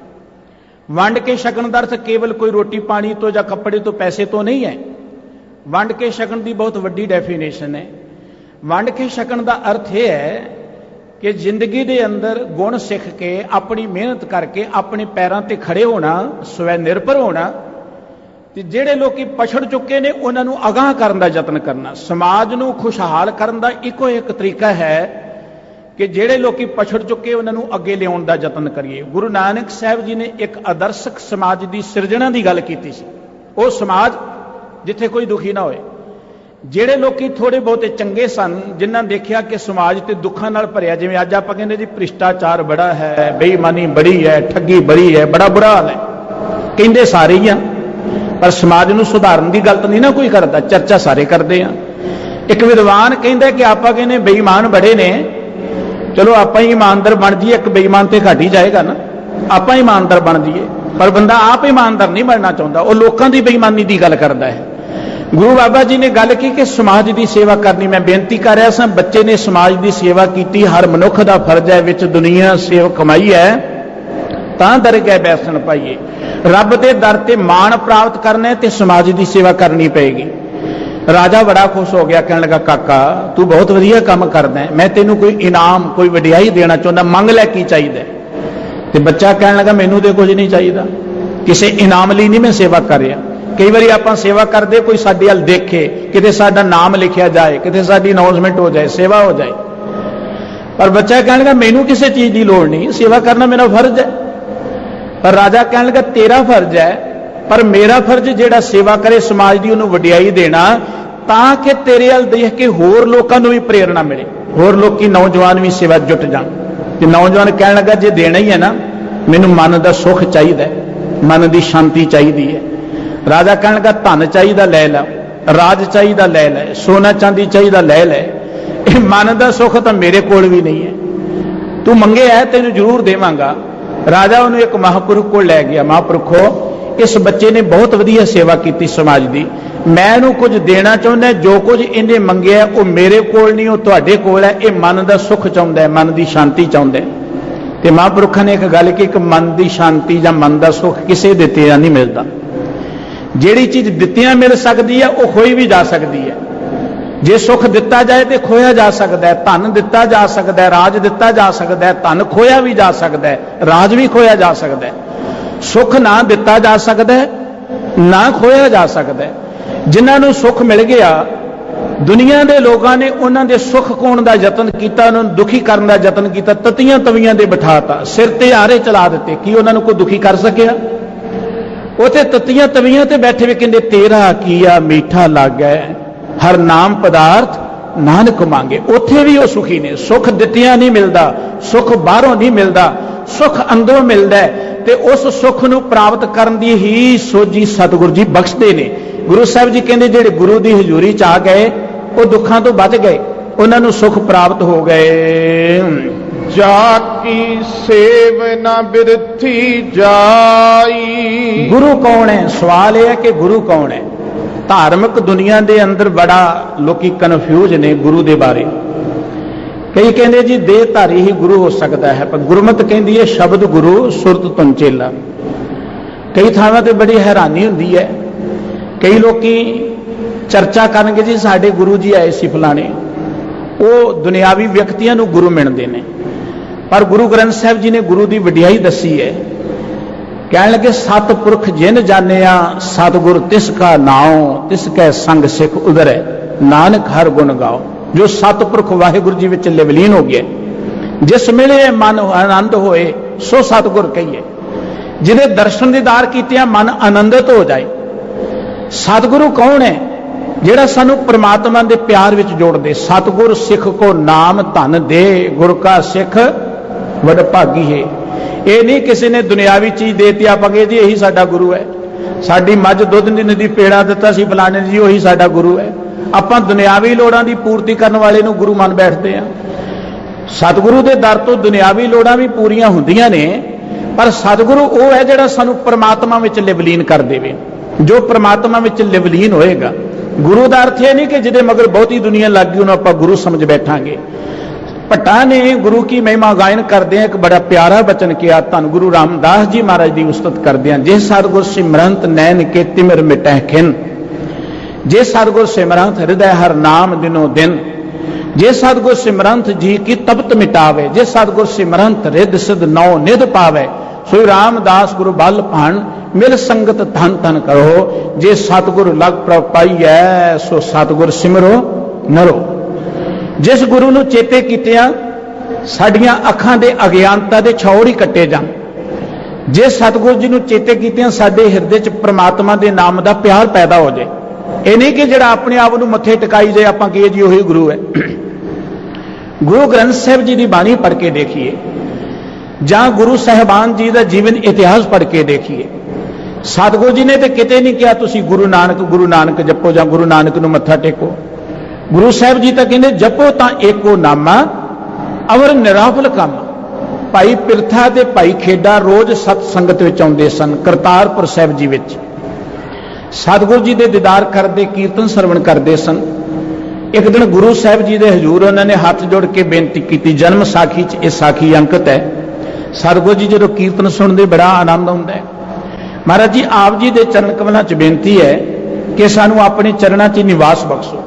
ਵੰਡ ਕੇ ਛਕਣ ਦਾ ਅਰਥ ਕੇਵਲ ਕੋਈ ਰੋਟੀ ਪਾਣੀ ਤੋਂ ਜਾਂ ਕੱਪੜੇ ਤੋਂ, ਪੈਸੇ ਤੋਂ ਨਹੀਂ ਹੈ। ਵੰਡ ਕੇ ਛਕਣ ਦੀ ਬਹੁਤ ਵੱਡੀ ਡੈਫੀਨੇਸ਼ਨ ਹੈ। ਵੰਡ ਕੇ ਛਕਣ ਦਾ ਅਰਥ ਇਹ ਹੈ ਕਿ ਜ਼ਿੰਦਗੀ ਦੇ ਅੰਦਰ ਗੁਣ ਸਿੱਖ ਕੇ, ਆਪਣੀ ਮਿਹਨਤ ਕਰਕੇ ਆਪਣੇ ਪੈਰਾਂ ਤੇ ਖੜੇ ਹੋਣਾ, ਸਵੈ ਨਿਰਭਰ ਹੋਣਾ, ਤੇ ਜਿਹੜੇ ਲੋਕੀ ਪਛੜ ਚੁੱਕੇ ਨੇ ਉਹਨਾਂ ਨੂੰ ਅਗਾਂਹ ਕਰਨ ਦਾ ਯਤਨ ਕਰਨਾ। ਸਮਾਜ ਨੂੰ ਖੁਸ਼ਹਾਲ ਕਰਨ ਦਾ ਇੱਕੋ ਇੱਕ ਤਰੀਕਾ ਹੈ ਕਿ ਜਿਹੜੇ ਲੋਕੀ ਪਛੜ ਚੁੱਕੇ ਉਹਨਾਂ ਨੂੰ ਅੱਗੇ ਲਿਆਉਣ ਦਾ ਯਤਨ ਕਰੀਏ। ਗੁਰੂ ਨਾਨਕ ਸਾਹਿਬ ਜੀ ਨੇ ਇੱਕ ਆਦਰਸ਼ਕ ਸਮਾਜ ਦੀ ਸਿਰਜਣਾ ਦੀ ਗੱਲ ਕੀਤੀ ਸੀ। ਉਹ ਸਮਾਜ ਜਿੱਥੇ ਕੋਈ ਦੁਖੀ ਨਾ ਹੋਏ। ਜਿਹੜੇ ਲੋਕੀ ਥੋੜੇ ਬਹੁਤੇ ਚੰਗੇ ਸਨ, ਜਿਨ੍ਹਾਂ ਦੇਖਿਆ ਕਿ ਸਮਾਜ ਤੇ ਦੁੱਖਾਂ ਨਾਲ ਭਰਿਆ, ਜਿਵੇਂ ਅੱਜ ਆਪਾਂ ਕਹਿੰਦੇ ਜੀ ਭ੍ਰਿਸ਼ਟਾਚਾਰ ਬੜਾ ਹੈ, ਬੇਈਮਾਨੀ ਬੜੀ ਹੈ, ਠੱਗੀ ਬੜੀ ਹੈ, ਬੜਾ ਬੁਰਾ ਹਾਲ ਹੈ, ਕਹਿੰਦੇ ਸਾਰੇ ਹੀ ਆ, ਪਰ ਸਮਾਜ ਨੂੰ ਸੁਧਾਰਨ ਦੀ ਗੱਲ ਤਾਂ ਨਹੀਂ ਨਾ ਕੋਈ ਕਰਦਾ। ਚਰਚਾ ਸਾਰੇ ਕਰਦੇ ਆ। ਇੱਕ ਵਿਦਵਾਨ ਕਹਿੰਦਾ ਕਿ ਆਪਾਂ ਕਹਿੰਦੇ ਬੇਈਮਾਨ ਬੜੇ ਨੇ, ਚਲੋ ਆਪਾਂ ਹੀ ਇਮਾਨਦਾਰ ਬਣ ਜਾਈਏ। ਇੱਕ ਬੇਈਮਾਨ ਤੇ ਘਟ ਹੀ ਜਾਏਗਾ ਨਾ, ਆਪਾਂ ਇਮਾਨਦਾਰ ਬਣ ਜਾਈਏ। ਪਰ ਬੰਦਾ ਆਪ ਇਮਾਨਦਾਰ ਨਹੀਂ ਬਣਨਾ ਚਾਹੁੰਦਾ, ਉਹ ਲੋਕਾਂ ਦੀ ਬੇਈਮਾਨੀ ਦੀ ਗੱਲ ਕਰਦਾ ਹੈ। ਗੁਰੂ ਬਾਬਾ ਜੀ ਨੇ ਗੱਲ ਕੀ ਕਿ ਸਮਾਜ ਦੀ ਸੇਵਾ ਕਰਨੀ। ਮੈਂ ਬੇਨਤੀ ਕਰ ਰਿਹਾ ਸਾਂ, ਬੱਚੇ ਨੇ ਸਮਾਜ ਦੀ ਸੇਵਾ ਕੀਤੀ। ਹਰ ਮਨੁੱਖ ਦਾ ਫਰਜ਼ ਹੈ, ਵਿੱਚ ਦੁਨੀਆ ਸੇਵ ਕਮਾਈ ਹੈ ਤਾਂ ਦਰਗਹਿ ਬੈਸਣ ਪਾਈਏ। ਰੱਬ ਦੇ ਦਰ ਤੇ ਮਾਣ ਪ੍ਰਾਪਤ ਕਰਨਾ ਹੈ ਤੇ ਸਮਾਜ ਦੀ ਸੇਵਾ ਕਰਨੀ ਪਏਗੀ। ਰਾਜਾ ਬੜਾ ਖੁਸ਼ ਹੋ ਗਿਆ, ਕਹਿਣ ਲੱਗਾ ਕਾਕਾ ਤੂੰ ਬਹੁਤ ਵਧੀਆ ਕੰਮ ਕਰਦਾ ਹੈ, ਮੈਂ ਤੈਨੂੰ ਕੋਈ ਇਨਾਮ, ਕੋਈ ਵਡਿਆਈ ਦੇਣਾ ਚਾਹੁੰਦਾ, ਮੰਗ ਲੈ ਕੀ ਚਾਹੀਦਾ। ਤੇ ਬੱਚਾ ਕਹਿਣ ਲੱਗਾ ਮੈਨੂੰ ਤੇ ਕੁਝ ਨਹੀਂ ਚਾਹੀਦਾ, ਕਿਸੇ ਇਨਾਮ ਲਈ ਨਹੀਂ ਮੈਂ ਸੇਵਾ ਕਰ ਰਿਹਾ। ਕਈ ਵਾਰੀ ਆਪਾਂ ਸੇਵਾ ਕਰਦੇ, ਕੋਈ ਸਾਡੇ ਵੱਲ ਦੇਖੇ, ਕਿਤੇ ਸਾਡਾ ਨਾਮ ਲਿਖਿਆ ਜਾਏ, ਕਿਤੇ ਸਾਡੀ ਅਨਾਉਂਸਮੈਂਟ ਹੋ ਜਾਏ, ਸੇਵਾ ਹੋ ਜਾਏ। ਪਰ ਬੱਚਾ ਕਹਿਣ ਲੱਗਾ ਮੈਨੂੰ ਕਿਸੇ ਚੀਜ਼ ਦੀ ਲੋੜ ਨਹੀਂ, ਸੇਵਾ ਕਰਨਾ ਮੇਰਾ ਫਰਜ਼ ਹੈ। ਪਰ ਰਾਜਾ ਕਹਿਣ ਲੱਗਾ ਤੇਰਾ ਫਰਜ਼ ਹੈ, ਪਰ ਮੇਰਾ ਫਰਜ਼ ਜਿਹੜਾ ਸੇਵਾ ਕਰੇ ਸਮਾਜ ਦੀ, ਉਹਨੂੰ ਵਡਿਆਈ ਦੇਣਾ, ਤਾਂ ਕਿ ਤੇਰੇ ਵੱਲ ਦੇਖ ਕੇ ਹੋਰ ਲੋਕਾਂ ਨੂੰ ਵੀ ਪ੍ਰੇਰਣਾ ਮਿਲੇ, ਹੋਰ ਲੋਕੀ ਨੌਜਵਾਨ ਵੀ ਸੇਵਾ ਜੁਟ ਜਾਣ। ਤੇ ਨੌਜਵਾਨ ਕਹਿਣ ਲੱਗਾ ਜੇ ਦੇਣਾ ਹੀ ਹੈ ਨਾ, ਮੈਨੂੰ ਮਨ ਦਾ ਸੁੱਖ ਚਾਹੀਦਾ, ਮਨ ਦੀ ਸ਼ਾਂਤੀ ਚਾਹੀਦੀ ਹੈ। ਰਾਜਾ ਕਹਿਣ ਲੱਗਾ ਧਨ ਚਾਹੀਦਾ ਲੈ ਲੈ, ਰਾਜ ਚਾਹੀਦਾ ਲੈ ਲੈ, ਸੋਨਾ ਚਾਂਦੀ ਚਾਹੀਦਾ ਲੈ ਲੈ, ਇਹ ਮਨ ਦਾ ਸੁੱਖ ਤਾਂ ਮੇਰੇ ਕੋਲ ਵੀ ਨਹੀਂ ਹੈ, ਤੂੰ ਮੰਗਿਆ ਹੈ ਤੈਨੂੰ ਜ਼ਰੂਰ ਦੇਵਾਂਗਾ। ਰਾਜਾ ਉਹਨੂੰ ਇੱਕ ਮਹਾਂਪੁਰਖ ਕੋਲ ਲੈ ਗਿਆ। ਮਹਾਂਪੁਰਖੋ, ਇਸ ਬੱਚੇ ਨੇ ਬਹੁਤ ਵਧੀਆ ਸੇਵਾ ਕੀਤੀ ਸਮਾਜ ਦੀ, ਮੈਂ ਇਹਨੂੰ ਕੁਝ ਦੇਣਾ ਚਾਹੁੰਦਾ, ਜੋ ਕੁਝ ਇਹਨੇ ਮੰਗਿਆ ਉਹ ਮੇਰੇ ਕੋਲ ਨਹੀਂ, ਉਹ ਤੁਹਾਡੇ ਕੋਲ ਹੈ। ਇਹ ਮਨ ਦਾ ਸੁੱਖ ਚਾਹੁੰਦਾ ਹੈ, ਮਨ ਦੀ ਸ਼ਾਂਤੀ ਚਾਹੁੰਦਾ ਹੈ। ਤੇ ਮਹਾਂਪੁਰਖਾਂ ਨੇ ਇੱਕ ਗੱਲ ਕਿ ਇੱਕ ਮਨ ਦੀ ਸ਼ਾਂਤੀ ਜਾਂ ਮਨ ਦਾ ਸੁੱਖ ਕਿਸੇ ਦੇ ਤੇ ਨਹੀਂ ਮਿਲਦਾ। ਜਿਹੜੀ ਚੀਜ਼ ਦਿੱਤਿਆਂ ਮਿਲ ਸਕਦੀ ਹੈ ਉਹ ਖੋਈ ਵੀ ਜਾ ਸਕਦੀ ਹੈ। ਜੇ ਸੁੱਖ ਦਿੱਤਾ ਜਾਏ ਤੇ ਖੋਇਆ ਜਾ ਸਕਦਾ ਹੈ, ਧਨ ਦਿੱਤਾ ਜਾ ਸਕਦਾ ਹੈ, ਰਾਜ ਦਿੱਤਾ ਜਾ ਸਕਦਾ ਹੈ, ਧਨ ਖੋਇਆ ਵੀ ਜਾ ਸਕਦਾ ਹੈ, ਰਾਜ ਵੀ ਖੋਇਆ ਜਾ ਸਕਦਾ ਹੈ। ਸੁੱਖ ਨਾ ਦਿੱਤਾ ਜਾ ਸਕਦਾ ਹੈ, ਨਾ ਖੋਇਆ ਜਾ ਸਕਦਾ ਹੈ। ਜਿਨ੍ਹਾਂ ਨੂੰ ਸੁੱਖ ਮਿਲ ਗਿਆ, ਦੁਨੀਆ ਦੇ ਲੋਕਾਂ ਨੇ ਉਹਨਾਂ ਦੇ ਸੁੱਖ ਖੋਣ ਦਾ ਯਤਨ ਕੀਤਾ, ਉਹਨਾਂ ਨੂੰ ਦੁਖੀ ਕਰਨ ਦਾ ਯਤਨ ਕੀਤਾ, ਤਤੀਆਂ ਤਵੀਆਂ ਦੇ ਬਿਠਾਤਾ, ਸਿਰ ਤੇ ਆਰੇ ਚਲਾ ਦਿੱਤੇ। ਕੀ ਉਹਨਾਂ ਨੂੰ ਕੋਈ ਦੁਖੀ ਕਰ ਸਕਿਆ? ਉਥੇ ਤਤੀਆਂ ਤਵੀਆਂ ਤੇ ਬੈਠੇ ਵੀ ਕਹਿੰਦੇ ਤੇਰਾ ਕੀਆ ਮੀਠਾ ਲੱਗੈ ਹਰ ਨਾਮ ਪਦਾਰਥ ਨਾਨਕ ਮੰਗੇ। ਉੱਥੇ ਵੀ ਉਹ ਸੁਖੀ ਨੇ। ਸੁੱਖ ਦਿੱਤਿਆਂ ਨਹੀਂ ਮਿਲਦਾ, ਸੁੱਖ ਬਾਹਰੋਂ ਨਹੀਂ ਮਿਲਦਾ, ਸੁੱਖ ਅੰਦਰੋਂ ਮਿਲਦਾ ਤੇ ਉਸ ਸੁੱਖ ਨੂੰ ਪ੍ਰਾਪਤ ਕਰਨ ਦੀ ਹੀ ਸੋਝੀ ਸਤਿਗੁਰੂ ਜੀ ਬਖਸ਼ਦੇ ਨੇ। ਗੁਰੂ ਸਾਹਿਬ ਜੀ ਕਹਿੰਦੇ ਜਿਹੜੇ ਗੁਰੂ ਦੀ ਹਜ਼ੂਰੀ ਚ ਆ ਗਏ ਉਹ ਦੁੱਖਾਂ ਤੋਂ ਬਚ ਗਏ, ਉਹਨਾਂ ਨੂੰ ਸੁੱਖ ਪ੍ਰਾਪਤ ਹੋ ਗਏ। ਜਾ ਕੀ ਸੇਵ ਨਾ ਬਿਰਥੀ ਜਾਈ। ਗੁਰੂ ਕੌਣ ਹੈ? ਸਵਾਲ ਇਹ ਹੈ ਕਿ ਗੁਰੂ ਕੌਣ ਹੈ। ਧਾਰਮਿਕ ਦੁਨੀਆ ਦੇ ਅੰਦਰ ਬੜਾ ਲੋਕੀ ਕਨਫਿਊਜ਼ ਨੇ ਗੁਰੂ ਦੇ ਬਾਰੇ। ਕਈ ਕਹਿੰਦੇ ਜੀ ਦੇਹਧਾਰੀ ਹੀ ਗੁਰੂ ਹੋ ਸਕਦਾ ਹੈ, ਪਰ ਗੁਰਮਤਿ ਕਹਿੰਦੀ ਹੈ ਸ਼ਬਦ ਗੁਰੂ ਸੁਰਤ ਤੁਮ ਚੇਲਾ। ਕਈ ਥਾਵਾਂ ਤੇ ਬੜੀ ਹੈਰਾਨੀ ਹੁੰਦੀ ਹੈ, ਕਈ ਲੋਕੀ ਚਰਚਾ ਕਰਨਗੇ ਜੀ ਸਾਡੇ ਗੁਰੂ ਜੀ ਆਏ ਸੀ ਫਲਾਣੇ, ਉਹ ਦੁਨਿਆਵੀ ਵਿਅਕਤੀਆਂ ਨੂੰ ਗੁਰੂ ਮੰਨਦੇ ਨੇ। ਪਰ ਗੁਰੂ ਗ੍ਰੰਥ ਸਾਹਿਬ ਜੀ ਨੇ ਗੁਰੂ ਦੀ ਵਡਿਆਈ ਦੱਸੀ ਹੈ। ਕਹਿਣ ਲੱਗੇ ਸਤਿਪੁਰਖ ਜਿਨ ਜਾਣਿਆ ਸਤਿਗੁਰ ਤਿਸ ਕਾ ਨਾਉ ਤਿਸ ਕੈ ਸੰਗ ਸਿੱਖ ਉਦਰੈ ਨਾਨਕ ਹਰ ਗੁਣ ਗਾਓ। ਜੋ ਸਤਿਪੁਰਖ ਵਾਹਿਗੁਰੂ ਜੀ ਵਿੱਚ ਲਿਵਲੀਨ ਹੋ ਗਿਆ, ਜਿਸ ਮਿਲੇ ਮਨ ਆਨੰਦ ਹੋਏ ਸੋ ਸਤਿਗੁਰ ਕਹੀਏ। ਜਿਹਦੇ ਦਰਸ਼ਨ ਦੀਦਾਰ ਕੀਤਿਆਂ ਮਨ ਆਨੰਦਿਤ ਹੋ ਜਾਏ। ਸਤਿਗੁਰੂ ਕੌਣ ਹੈ? ਜਿਹੜਾ ਸਾਨੂੰ ਪ੍ਰਮਾਤਮਾ ਦੇ ਪਿਆਰ ਵਿੱਚ ਜੋੜ ਦੇ। ਸਤਿਗੁਰ ਸਿੱਖ ਕੋ ਨਾਮ ਧਨ ਦੇ ਗੁਰ ਕਾ ਸਿੱਖ ਵਡ ਭਾਗੀ ਹੈ। ਇਹ ਨਹੀਂ ਕਿਸੇ ਨੇ ਦੁਨਿਆਵੀ ਚੀਜ਼ ਦੇਤੀ ਆਪਾਂ ਕਹੇ ਜੀ ਇਹੀ ਸਾਡਾ ਗੁਰੂ ਹੈ। ਸਾਡੀ ਮੱਝ ਦੁੱਧ ਨਹੀਂ ਦਿੰਦੀ, ਪੇੜਾ ਦਿੱਤਾ ਸੀ ਫਲਾਣੇ ਜੀ ਉਹੀ ਸਾਡਾ ਗੁਰੂ ਹੈ। ਆਪਾਂ ਦੁਨਿਆਵੀ ਲੋੜਾਂ ਦੀ ਪੂਰਤੀ ਕਰਨ ਵਾਲੇ ਨੂੰ ਗੁਰੂ ਮੰਨ ਬੈਠਦੇ ਆ। ਸਤਿਗੁਰੂ ਦੇ ਦਰ ਤੋਂ ਦੁਨਿਆਵੀ ਲੋੜਾਂ ਵੀ ਪੂਰੀਆਂ ਹੁੰਦੀਆਂ ਨੇ, ਪਰ ਸਤਿਗੁਰੂ ਉਹ ਹੈ ਜਿਹੜਾ ਸਾਨੂੰ ਪ੍ਰਮਾਤਮਾ ਵਿੱਚ ਲਿਵਲੀਨ ਕਰ ਦੇਵੇ। ਜੋ ਪ੍ਰਮਾਤਮਾ ਵਿੱਚ ਲਿਵਲੀਨ ਹੋਏਗਾ। ਗੁਰੂ ਦਾ ਅਰਥ ਇਹ ਨਹੀਂ ਕਿ ਜਿਹਦੇ ਮਗਰ ਬਹੁਤੀ ਦੁਨੀਆ ਲੱਗ ਗਈ ਉਹਨੂੰ ਆਪਾਂ ਗੁਰੂ ਸਮਝ ਬੈਠਾਂਗੇ। ਭੱਟਾਂ ਨੇ ਗੁਰੂ ਕੀ ਮਹਿਮਾ ਗਾਇਨ ਕਰਦੇ ਆ, ਇੱਕ ਬੜਾ ਪਿਆਰਾ ਬਚਨ ਕਿਹਾ। ਧੰਨ ਗੁਰੂ ਰਾਮਦਾਸ ਜੀ ਮਹਾਰਾਜ ਦੀ ਉਸਤਤ ਕਰਦੇ ਆ। ਜੇ ਸਤਿਗੁਰ ਸਿਮਰੰਤ ਨੈਣ ਕੇ ਤਿਮਿਰ ਮਿਟੈ ਖਿਨ। ਜੇ ਸਤਿਗੁਰ ਸਿਮਰੰਤ ਹਿਰਦੈ ਹਰ ਨਾਮ ਦਿਨੋ ਦਿਨ। ਜੇ ਸਤਿਗੁਰ ਸਿਮਰੰਤ ਜੀ ਕੀ ਤਪਤ ਮਿਟਾਵੇ। ਜੇ ਸਤਿਗੁਰ ਸਿਮਰੰਤ ਰਿੱਧ ਸਿਧ ਨੌ ਨਿਧ ਪਾਵੇ। ਸੋਈ ਰਾਮਦਾਸ ਗੁਰੂ ਬਲ ਭਾਣ ਮਿਲ ਸੰਗਤ ਧਨ ਧਨ ਕਰੋ। ਜੇ ਸਤਿਗੁਰ ਲਗ ਪ੍ਰਭ ਪਾਈਐ ਸੋ ਸਤਿਗੁਰ ਸਿਮਰੋ ਨਰੋ। ਜਿਸ ਗੁਰੂ ਨੂੰ ਚੇਤੇ ਕੀਤਿਆਂ ਸਾਡੀਆਂ ਅੱਖਾਂ ਦੇ ਅਗਿਆਨਤਾ ਦੇ ਛੌੜ ਹੀ ਕੱਟੇ ਜਾਣ। ਜੇ ਸਤਿਗੁਰੂ ਜੀ ਨੂੰ ਚੇਤੇ ਕੀਤਿਆਂ ਸਾਡੇ ਹਿਰਦੇ 'ਚ ਪ੍ਰਮਾਤਮਾ ਦੇ ਨਾਮ ਦਾ ਪਿਆਰ ਪੈਦਾ ਹੋ ਜਾਏ। ਇਹ ਨਹੀਂ ਕਿ ਜਿਹੜਾ ਆਪਣੇ ਆਪ ਨੂੰ ਮੱਥੇ ਟਿਕਾਈ ਜਾਏ ਆਪਾਂ ਕਹੀਏ ਜੀ ਉਹੀ ਗੁਰੂ ਹੈ। ਗੁਰੂ ਗ੍ਰੰਥ ਸਾਹਿਬ ਜੀ ਦੀ ਬਾਣੀ ਪੜ੍ਹ ਕੇ ਦੇਖੀਏ ਜਾਂ ਗੁਰੂ ਸਾਹਿਬਾਨ ਜੀ ਦਾ ਜੀਵਨ ਇਤਿਹਾਸ ਪੜ੍ਹ ਕੇ ਦੇਖੀਏ। ਸਤਿਗੁਰੂ ਜੀ ਨੇ ਤੇ ਕਿਤੇ ਨਹੀਂ ਕਿਹਾ ਤੁਸੀਂ ਗੁਰੂ ਨਾਨਕ ਜਪੋ ਜਾਂ ਗੁਰੂ ਨਾਨਕ ਨੂੰ ਮੱਥਾ ਟੇਕੋ। ਗੁਰੂ ਸਾਹਿਬ ਜੀ ਤਾਂ ਕਹਿੰਦੇ ਜਪੋ ਤਾਂ ਏਕੋ ਨਾਮਾ ਅਵਰ ਨਿਰਾਫਲ ਕੰਮ। ਭਾਈ ਪਿਰਥਾ ਤੇ ਭਾਈ ਖੇਡਾ ਰੋਜ਼ ਸਤ ਸੰਗਤ ਵਿੱਚ ਆਉਂਦੇ ਸਨ। ਕਰਤਾਰਪੁਰ ਸਾਹਿਬ ਜੀ ਵਿੱਚ ਸਤਿਗੁਰੂ ਜੀ ਦੇ ਦੀਦਾਰ ਕਰਦੇ, ਕੀਰਤਨ ਸਰਵਣ ਕਰਦੇ ਸਨ। ਇੱਕ ਦਿਨ ਗੁਰੂ ਸਾਹਿਬ ਜੀ ਦੇ ਹਜ਼ੂਰ ਉਹਨਾਂ ਨੇ ਹੱਥ ਜੋੜ ਕੇ ਬੇਨਤੀ ਕੀਤੀ। ਜਨਮ ਸਾਖੀ 'ਚ ਇਹ ਸਾਖੀ ਅੰਕਿਤ ਹੈ। ਸਤਿਗੁਰੂ ਜੀ ਜਦੋਂ ਕੀਰਤਨ ਸੁਣਦੇ ਬੜਾ ਆਨੰਦ ਆਉਂਦਾ ਹੈ। ਮਹਾਰਾਜ ਜੀ ਆਪ ਜੀ ਦੇ ਚਰਨ ਕਮਲਾਂ 'ਚ ਬੇਨਤੀ ਹੈ ਕਿ ਸਾਨੂੰ ਆਪਣੇ ਚਰਨਾਂ 'ਚ ਨਿਵਾਸ ਬਖਸ਼ੋ,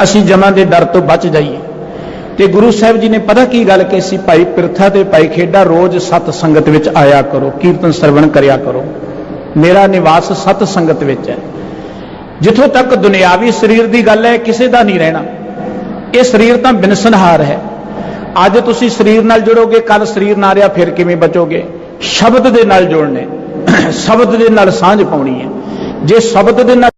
ਅਸੀਂ ਜਮਾਂ ਦੇ ਡਰ ਤੋਂ ਬਚ ਜਾਈਏ। ਤੇ ਗੁਰੂ ਸਾਹਿਬ ਜੀ ਨੇ ਪਤਾ ਕੀ ਗੱਲ ਕਹੀ ਸੀ? ਭਾਈ ਪਿਰਥਾ ਤੇ ਭਾਈ ਖੇਡਾ ਰੋਜ਼ ਸਤ ਸੰਗਤ ਵਿੱਚ ਆਇਆ ਕਰੋ, ਕੀਰਤਨ ਸਰਵਣ ਕਰਿਆ ਕਰੋ। ਮੇਰਾ ਨਿਵਾਸ ਸਤ ਸੰਗਤ ਵਿੱਚ ਹੈ। ਜਿੱਥੋਂ ਤੱਕ ਦੁਨਿਆਵੀ ਸਰੀਰ ਦੀ ਗੱਲ ਹੈ, ਕਿਸੇ ਦਾ ਨਹੀਂ ਰਹਿਣਾ। ਇਹ ਸਰੀਰ ਤਾਂ ਬਿਨਸਨਹਾਰ ਹੈ। ਅੱਜ ਤੁਸੀਂ ਸਰੀਰ ਨਾਲ ਜੁੜੋਗੇ, ਕੱਲ ਸਰੀਰ ਨਾ ਰਿਹਾ ਫਿਰ ਕਿਵੇਂ ਬਚੋਗੇ? ਸ਼ਬਦ ਦੇ ਨਾਲ ਜੁੜਨੇ, ਸ਼ਬਦ ਦੇ ਨਾਲ ਸਾਂਝ ਪਾਉਣੀ ਹੈ। ਜੇ ਸ਼ਬਦ ਦੇ ਨਾਲ